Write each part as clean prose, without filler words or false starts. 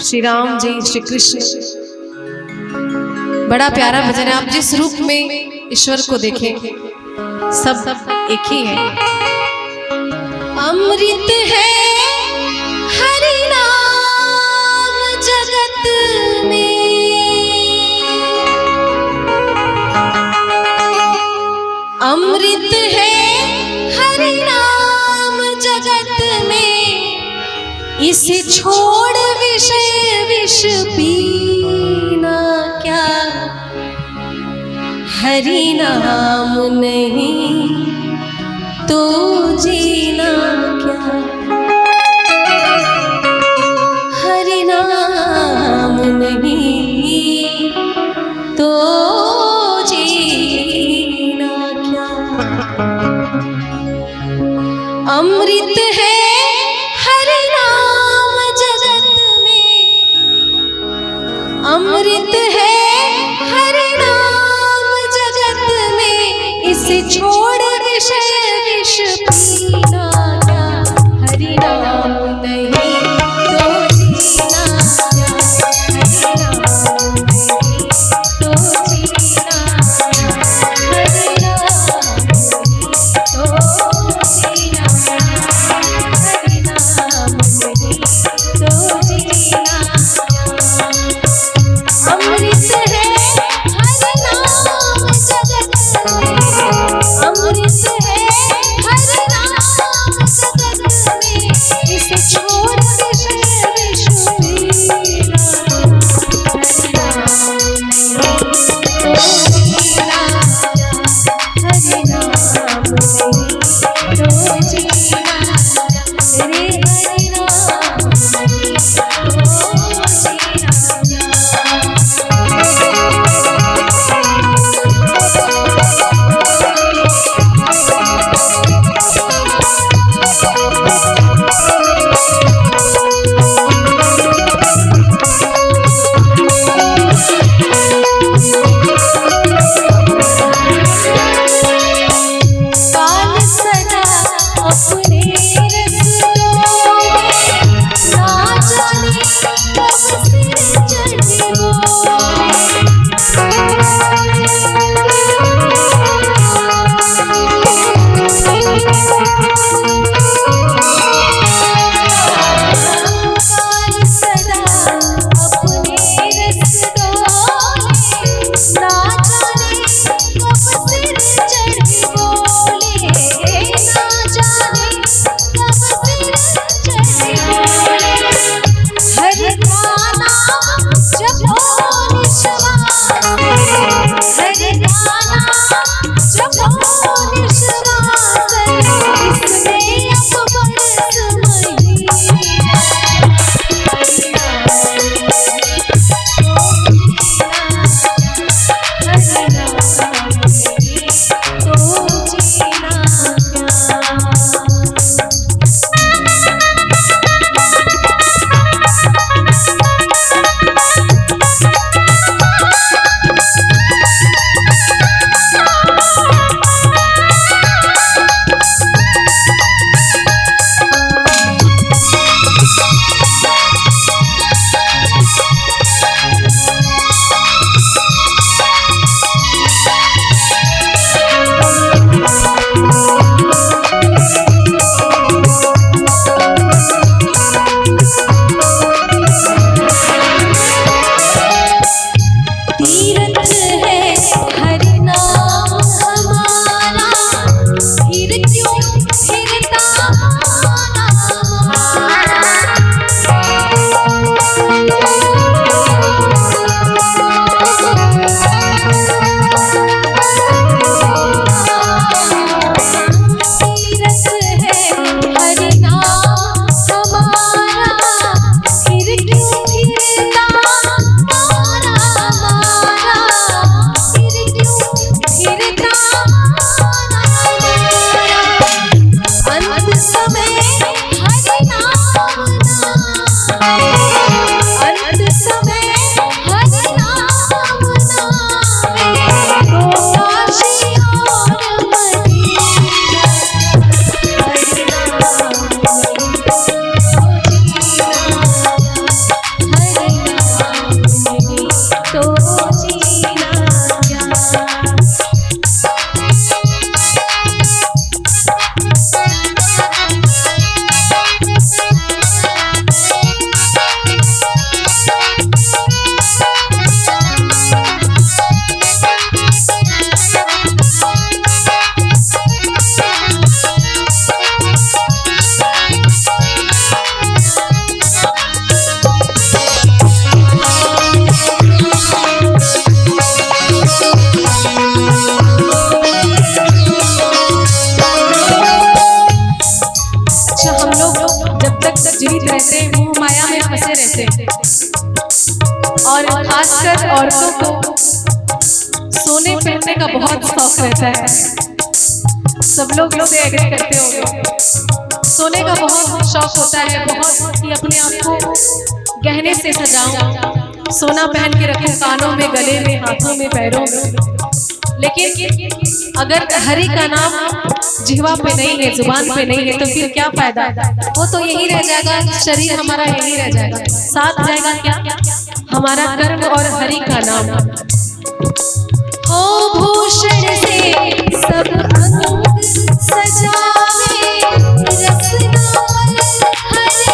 श्री राम जी, श्री कृष्ण। बड़ा प्यारा भजन है। आप जिस रूप में ईश्वर को देखें सब एक ही है। अमृत है हरि नाम जगत में, अमृत है हरि नाम जगत में, इसे छोड़ विषय विष पीना क्या, हरि नाम नहीं तो जीना क्या, हरि नाम नहीं तो जीना क्या। अमृत है हरि नाम जगत में, अमृत है हरि नाम जगत में, इसे छोड़ विषय विष पीना क्या, हरि नाम नहीं तो जीना क्या, हरि नाम नहीं तो जीना क्या, हरि नाम नहीं तो जीना क्या, हरि नाम नहीं तो जीना क्या। अमृत है हरि नाम जगत में, अमृत है हरि नाम जगत में, इसे छोड़ विषय विष पीना, हरि नाम नहीं तो जीना क्या, हरि नाम नहीं तो जीना क्या, रे हरि नाम नहीं तो जीना काल सदा अपने रस्तों में, ना जाने कब सिर चढ़े काल सदा अपने रस्तों में, ना जाने कब सिर चढ़े बोले, ना जाने कब सिर चढ़े बोले। हरि का नाम जपो निश्वास से, हरि का नाम जपो निश्वास से, इसमें अब बरस महीना, हरि नाम नहीं तो जीना, हरि नाम नहीं तो जीना क्या। और खासकर औरतों को सोने पहनने का बहुत शौक रहता है। सब लोग इससे एग्री करते होंगे। सोने का बहुत शौक होता है, बहुत कि अपने आप को गहने से सजाऊं, सोना पहन के रखूं कानों में, गले में, हाथों में, पैरों में। लेकिन अगर हरि का नाम जिह्वा पे नहीं है, जुबान पे नहीं है, तो फिर क्या फायदा? वो तो यही रह जाएगा, शरीर हमारा यही रह जाएगा। साथ जाएगा क्या? हमारा कर्म और हरि का नाम। हो भूषण से सब अंग सजावे, रसना हरि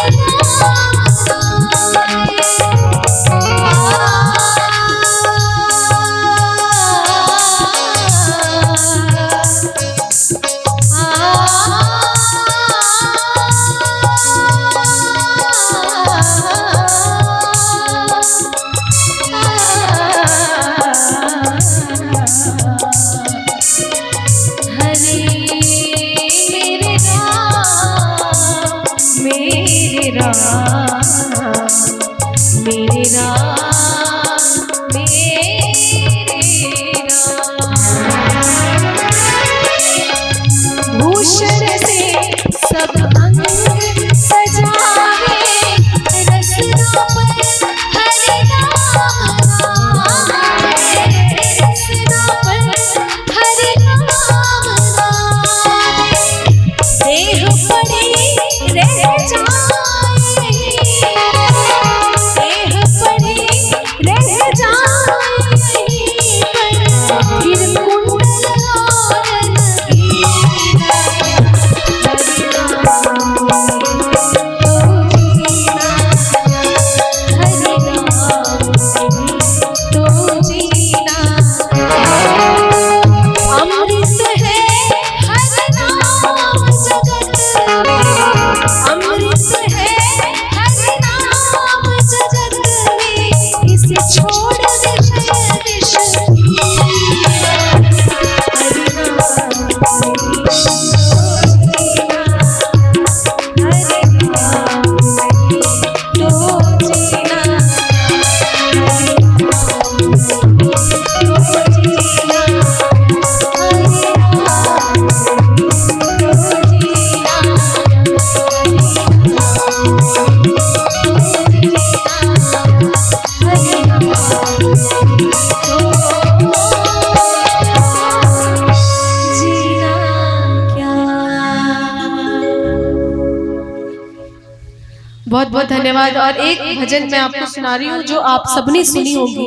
बहुत बहुत धन्यवाद। और एक भजन मैं आपको सुना रही हूँ जो आप सबने सुनी होगी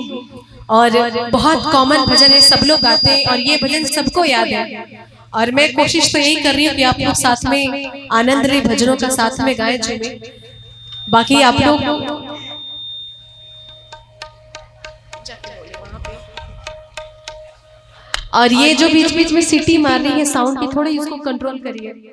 और बहुत कॉमन भजन है, सब लोग गाते हैं और ये भजन सबको याद है। और मैं कोशिश तो यही कर रही हूँ कि आप लोग साथ में आनंद रहे भजनों का साथ में गाएं चुने। बाकी आप लोग और ये जो बीच बीच में सीटी मार रही है साउंड की, थोड़ी उसको कंट्रोल करिए।